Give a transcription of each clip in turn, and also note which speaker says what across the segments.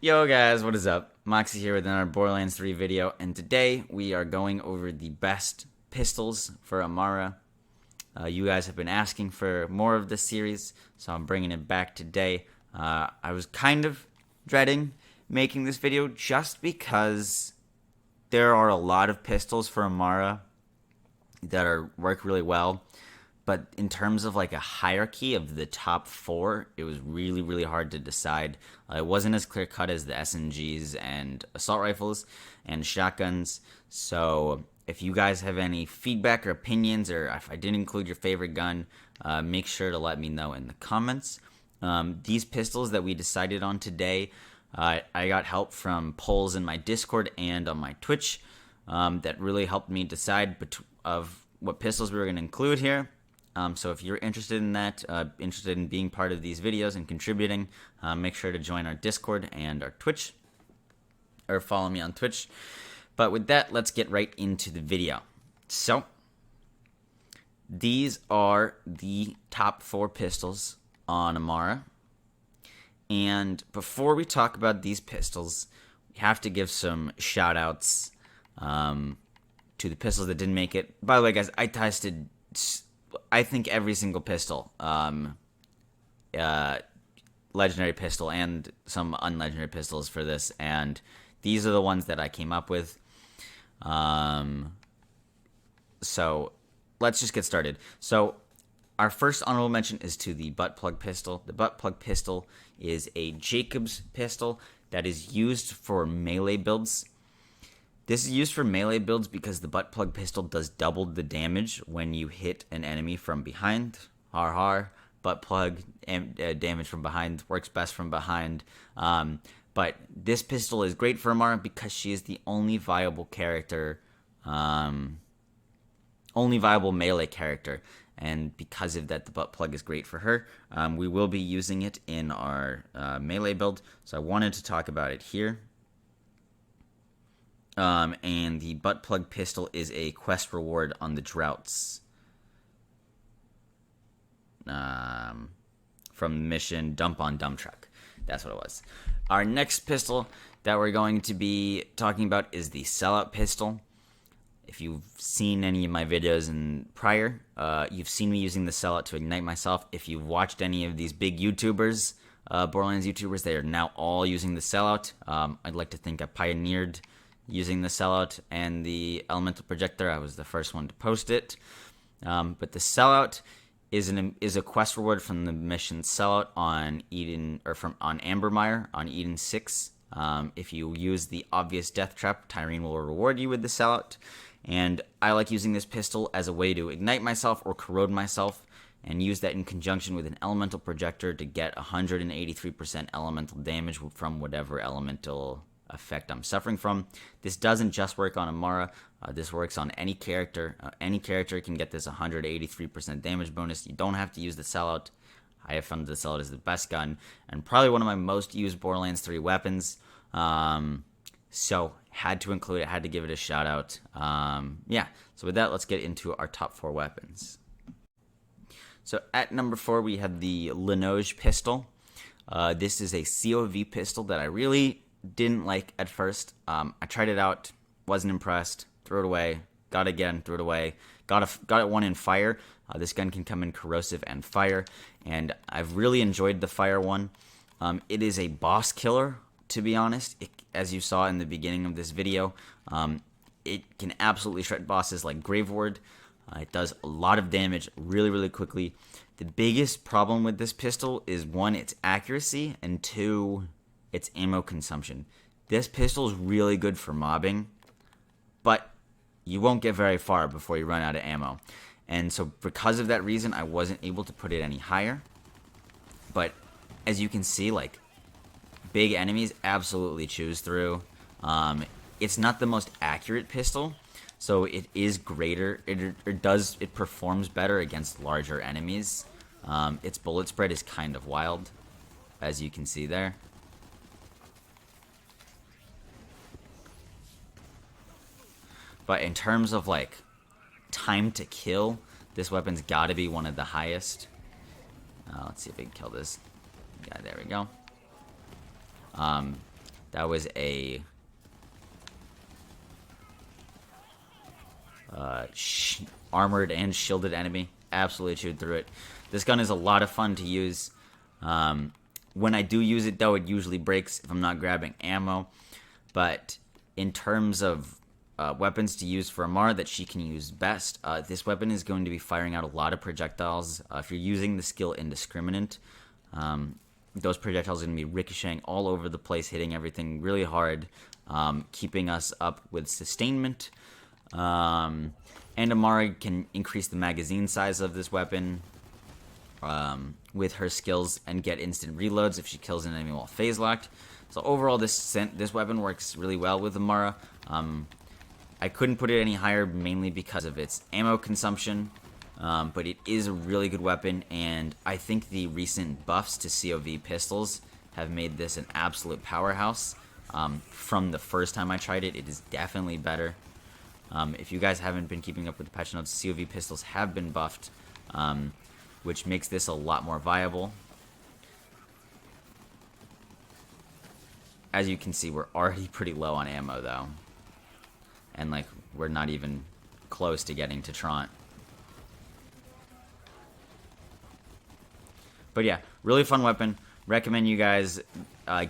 Speaker 1: Yo guys, what is up? Moxie here with another Borderlands 3 video, and today we are going over the best pistols for Amara. You guys have been asking for more of this series, so I'm bringing it back today. I was kind of dreading making this video just because there are a lot of pistols for Amara that work really well. But in terms of like a hierarchy of the top four, it was really hard to decide. It wasn't as clear cut as the SMGs and assault rifles and shotguns. So if you guys have any feedback or opinions, or if I didn't include your favorite gun, make sure to let me know in the comments. These pistols that we decided on today, I got help from polls in my Discord and on my Twitch that really helped me decide of what pistols we were going to include here. So if you're interested in that, interested in being part of these videos and contributing, make sure to join our Discord and our Twitch, or follow me on Twitch. But with that, let's get right into the video. So, these are the top four pistols on Amara. And before we talk about these pistols, we have to give some shout-outs to the pistols that didn't make it. By the way, guys, I tested, I think, every single pistol, legendary pistol and some unlegendary pistols for this, and these are the ones that I came up with. So let's just get started. So our first honorable mention is to the butt plug pistol. The butt plug pistol is a Jacobs pistol that is used for melee builds. This is used for melee builds because the butt plug pistol does double the damage when you hit an enemy from behind. Har har. Butt plug damage from behind works best from behind. But this pistol is great for Amara because she is the only viable character, only viable melee character. And because of that, the butt plug is great for her. We will be using it in our melee build, so I wanted to talk about it here. And the butt plug pistol is a quest reward on the droughts. From the mission Dump on Dump Truck. That's what it was. Our next pistol that we're going to be talking about is the Sellout pistol. If you've seen any of my videos prior, you've seen me using the Sellout to ignite myself. If you've watched any of these big YouTubers, Borderlands YouTubers, they are now all using the Sellout. I'd like to think I pioneered using the Sellout and the Elemental Projector. I was the first one to post it. But the Sellout is a quest reward from the mission Sellout on Eden, or on Ambermire on Eden 6. If you use the obvious death trap, Tyrene will reward you with the Sellout. And I like using this pistol as a way to ignite myself or corrode myself, and use that in conjunction with an Elemental Projector to get 183% elemental damage from whatever elemental effect I'm suffering from. This doesn't just work on Amara. This works on any character. Any character can get this 183% damage bonus. You don't have to use the Sellout. I have found the Sellout is the best gun and probably one of my most used Borderlands 3 weapons. So had to include it, had to give it a shout out. Yeah, so with that, let's get into our top four weapons. So at number 4, we have the Lineage Pistol. This is a COV pistol that I really didn't like at first. I tried it out, wasn't impressed, threw it away, got it again, threw it away, got it one in fire. This gun can come in corrosive and fire, and I've really enjoyed the fire one. It is a boss killer, to be honest. As you saw in the beginning of this video, it can absolutely shred bosses like Graveward. It does a lot of damage really quickly. The biggest problem with this pistol is, 1, its accuracy, and 2, its ammo consumption. This pistol is really good for mobbing, but you won't get very far before you run out of ammo. And so because of that reason, I wasn't able to put it any higher. But as you can see, like, big enemies absolutely choose through. It's not the most accurate pistol, so it is greater. It performs better against larger enemies. Its bullet spread is kind of wild, as you can see there. But in terms of like time to kill, this weapon's got to be one of the highest. Let's see if we can kill this guy. There we go. That was a armored and shielded enemy. Absolutely chewed through it. This gun is a lot of fun to use. When I do use it, though, it usually breaks if I'm not grabbing ammo. But in terms of weapons to use for Amara that she can use best, this weapon is going to be firing out a lot of projectiles. If you're using the skill Indiscriminate, those projectiles are going to be ricocheting all over the place, hitting everything really hard, keeping us up with sustainment. And Amara can increase the magazine size of this weapon with her skills and get instant reloads if she kills an enemy while phase locked. So overall, this weapon works really well with Amara. I couldn't put it any higher, mainly because of its ammo consumption, but it is a really good weapon, and I think the recent buffs to COV pistols have made this an absolute powerhouse. From the first time I tried it, it is definitely better. If you guys haven't been keeping up with the patch notes, COV pistols have been buffed, which makes this a lot more viable. As you can see, we're already pretty low on ammo, though. And, like, we're not even close to getting to Trant. But yeah, really fun weapon. Recommend you guys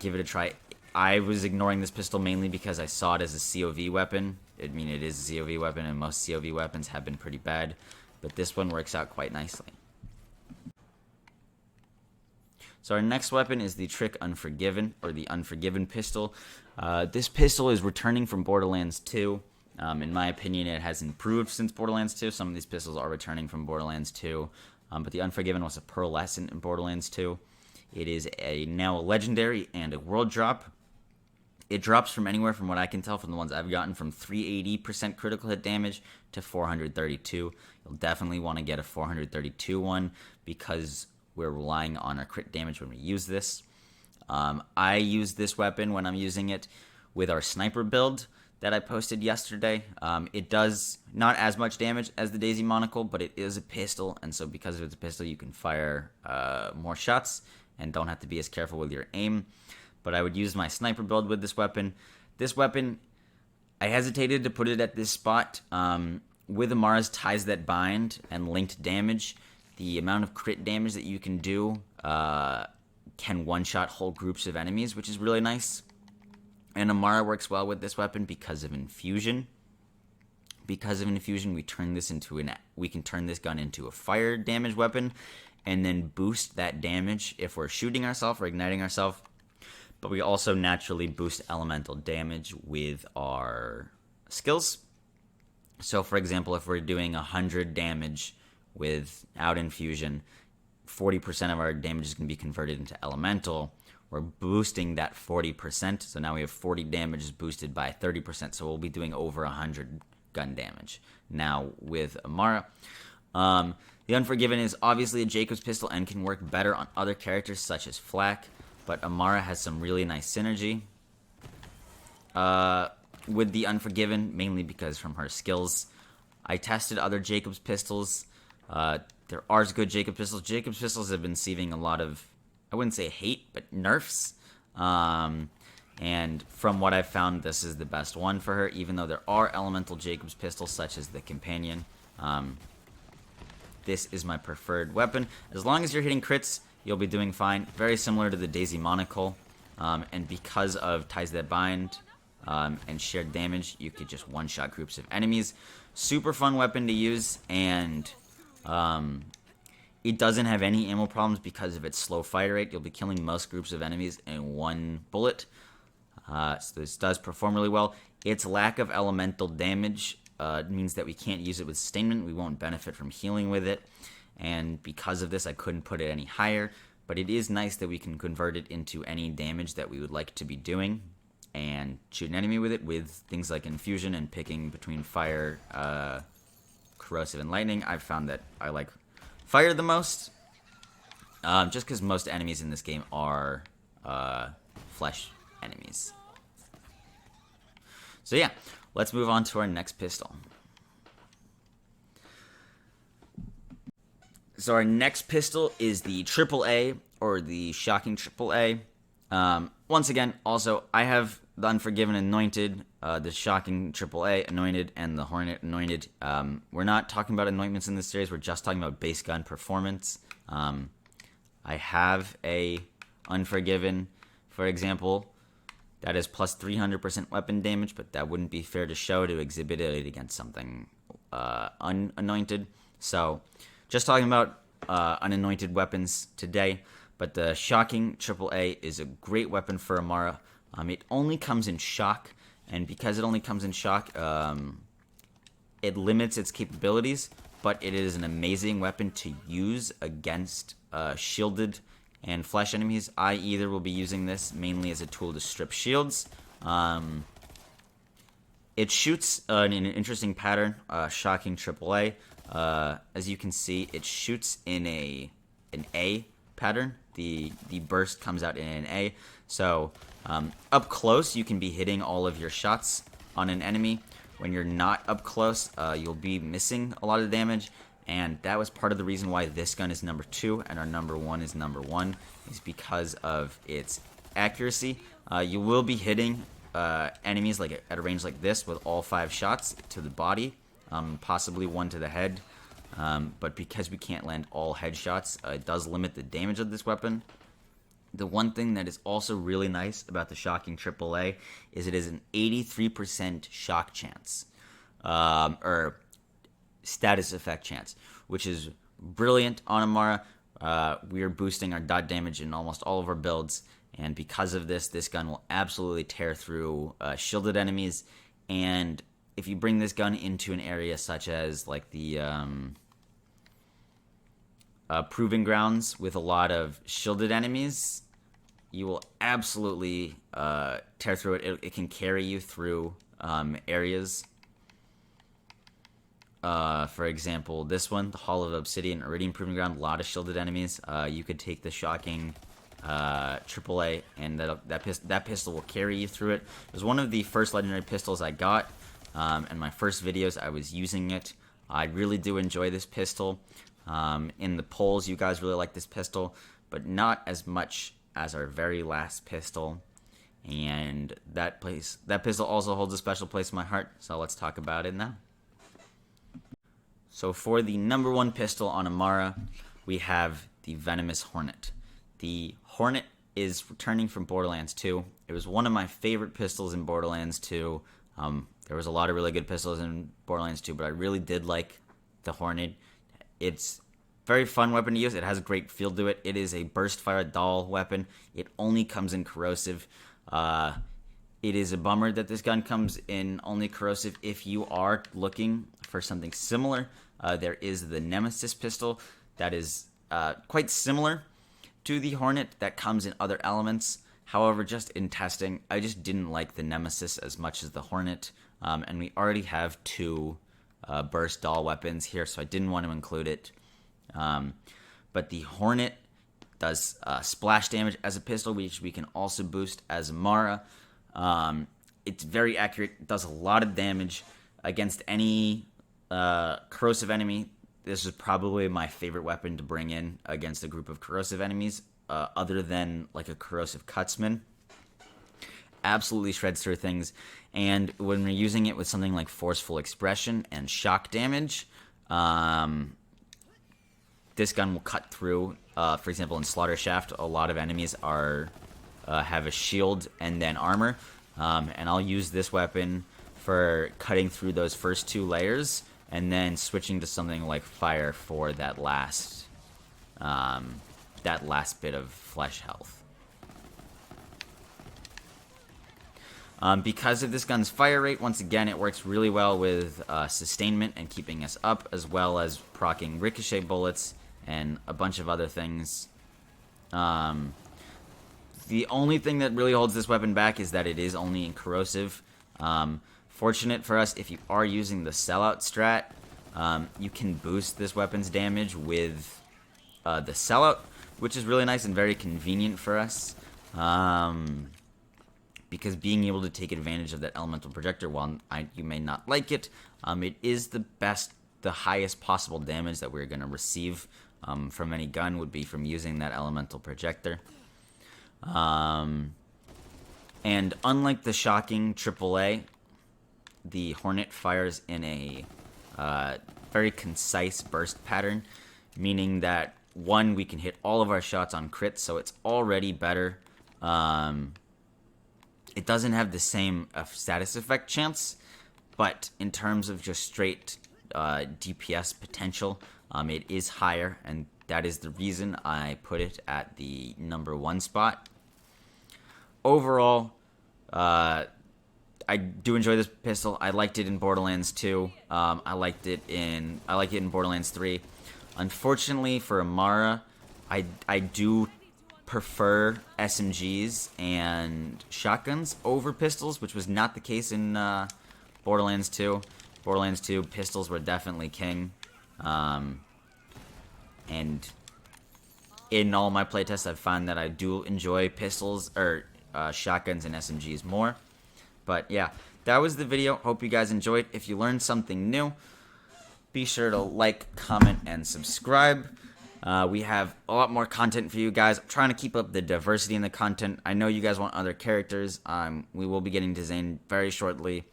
Speaker 1: give it a try. I was ignoring this pistol mainly because I saw it as a COV weapon. I mean, it is a COV weapon, and most COV weapons have been pretty bad. But this one works out quite nicely. So our next weapon is the Trick Unforgiven, or the Unforgiven Pistol. This pistol is returning from Borderlands 2. In my opinion, it has improved since Borderlands 2. Some of these pistols are returning from Borderlands 2. But the Unforgiven was a pearlescent in Borderlands 2. It is now a legendary and a world drop. It drops from anywhere, from what I can tell from the ones I've gotten, from 380% critical hit damage to 432. You'll definitely want to get a 432 one because we're relying on our crit damage when we use this. I use this weapon when I'm using it with our sniper build that I posted yesterday. It does not as much damage as the Daisy Monocle, but it is a pistol, and so because it's a pistol, you can fire more shots and don't have to be as careful with your aim. But I would use my sniper build with this weapon. This weapon, I hesitated to put it at this spot. With Amara's Ties That Bind and linked damage, the amount of crit damage that you can do can one-shot whole groups of enemies, which is really nice. And Amara works well with this weapon because of infusion. Because of infusion, we can turn this gun into a fire damage weapon, and then boost that damage if we're shooting ourselves or igniting ourselves. But we also naturally boost elemental damage with our skills. So, for example, if we're doing 100 damage without infusion, 40% of our damage is going to be converted into elemental. We're boosting that 40%, so now we have 40 damage is boosted by 30%, so we'll be doing over 100 gun damage. Now, with Amara, the Unforgiven is obviously a Jacob's pistol and can work better on other characters such as Flak, but Amara has some really nice synergy with the Unforgiven, mainly because from her skills. I tested other Jacob's pistols. There are good Jacob's pistols. Jacob's pistols have been receiving a lot of, I wouldn't say hate, but nerfs. And from what I've found, this is the best one for her, even though there are elemental Jacob's pistols, such as the Companion. This is my preferred weapon. As long as you're hitting crits, you'll be doing fine. Very similar to the Daisy Monocle. And because of Ties That Bind and shared damage, you could just one-shot groups of enemies. Super fun weapon to use, and it doesn't have any ammo problems because of its slow fire rate. You'll be killing most groups of enemies in one bullet. So this does perform really well. Its lack of elemental damage means that we can't use it with sustainment. We won't benefit from healing with it. And because of this, I couldn't put it any higher. But it is nice that we can convert it into any damage that we would like to be doing and shoot an enemy with it, with things like infusion and picking between fire, corrosive, and lightning. I've found that I like fire the most, just because most enemies in this game are flesh enemies. So yeah, let's move on to our next pistol. So our next pistol is the AAA, or the Shocking AAA. One once again, also, I have the Unforgiven Anointed, the Shocking AAA Anointed, and the Hornet Anointed. We're not talking about anointments in this series. We're just talking about base gun performance. I have a Unforgiven, for example, that is plus 300% weapon damage, but that wouldn't be fair to show to exhibit it against something unanointed. So, just talking about unanointed weapons today. But the Shocking AAA is a great weapon for Amara. It only comes in shock, and because it only comes in shock, it limits its capabilities, but it is an amazing weapon to use against shielded and flesh enemies. I either will be using this mainly as a tool to strip shields. It shoots in an interesting pattern, Shocking AAA. As you can see, it shoots in an A pattern. The burst comes out in an A. So up close, you can be hitting all of your shots on an enemy. When you're not up close, you'll be missing a lot of damage. And that was part of the reason why this gun is number 2 and our number 1 is number 1, is because of its accuracy. You will be hitting enemies like at a range like this with all 5 shots to the body, possibly 1 to the head. But because we can't land all headshots, it does limit the damage of this weapon. The one thing that is also really nice about the Shocking AAA is it is an 83% shock chance, or status effect chance, which is brilliant on Amara. We are boosting our dot damage in almost all of our builds, and because of this, this gun will absolutely tear through shielded enemies. And if you bring this gun into an area such as like the proving grounds with a lot of shielded enemies, you will absolutely tear through it. It can carry you through areas. For example, this one, the Hall of Obsidian, Iridium Proving Ground, a lot of shielded enemies. You could take the Shocking AAA, and that pistol will carry you through it. It was one of the first legendary pistols I got. In my first videos, I was using it. I really do enjoy this pistol. In the polls, you guys really like this pistol, but not as much as our very last pistol. And that pistol also holds a special place in my heart, so let's talk about it now. So for the number 1 pistol on Amara, we have the Venomous Hornet. The Hornet is returning from Borderlands 2. It was one of my favorite pistols in Borderlands 2. There was a lot of really good pistols in Borderlands 2, but I really did like the Hornet. It's a very fun weapon to use. It has a great feel to it. It is a burst fire dull weapon. It only comes in corrosive. It is a bummer that this gun comes in only corrosive. If you are looking for something similar, there is the Nemesis pistol that is quite similar to the Hornet that comes in other elements. However, just in testing, I just didn't like the Nemesis as much as the Hornet. And we already have 2 burst dull weapons here, so I didn't want to include it. But the Hornet does splash damage as a pistol, which we can also boost as Amara. It's very accurate. It does a lot of damage against any corrosive enemy. This is probably my favorite weapon to bring in against a group of corrosive enemies, other than like a corrosive cutsman. Absolutely shreds through things. And when we're using it with something like Forceful Expression and shock damage, this gun will cut through. For example, in Slaughter Shaft, a lot of enemies have a shield and then armor, and I'll use this weapon for cutting through those first 2 layers, and then switching to something like fire for that last bit of flesh health. Because of this gun's fire rate, once again, it works really well with sustainment and keeping us up, as well as proccing ricochet bullets and a bunch of other things. The only thing that really holds this weapon back is that it is only in corrosive. Fortunate for us, if you are using the sellout strat, you can boost this weapon's damage with the sellout, which is really nice and very convenient for us. Because being able to take advantage of that elemental projector, while you may not like it, it is the highest possible damage that we're going to receive from any gun would be from using that elemental projector. And unlike the shocking AAA, the Hornet fires in a very concise burst pattern, meaning that, one, we can hit all of our shots on crits, so it's already better. It doesn't have the same status effect chance, but in terms of just straight DPS potential, it is higher, and that is the reason I put it at the number 1 spot. Overall, I do enjoy this pistol. I liked it in Borderlands 2. I like it in Borderlands 3. Unfortunately for Amara, I do prefer SMGs and shotguns over pistols, which was not the case in Borderlands 2. Borderlands 2 pistols were definitely king. And in all my playtests, I've found that I do enjoy pistols or shotguns and SMGs more. But yeah, that was the video. Hope you guys enjoyed. If you learned something new, be sure to like, comment, and subscribe. We have a lot more content for you guys. I'm trying to keep up the diversity in the content. I know you guys want other characters. We will be getting to Zane very shortly.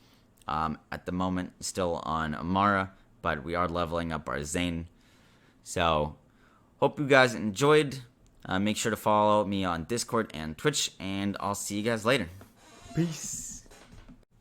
Speaker 1: At the moment, still on Amara, but we are leveling up our Zane. So, hope you guys enjoyed. Make sure to follow me on Discord and Twitch, and I'll see you guys later. Peace.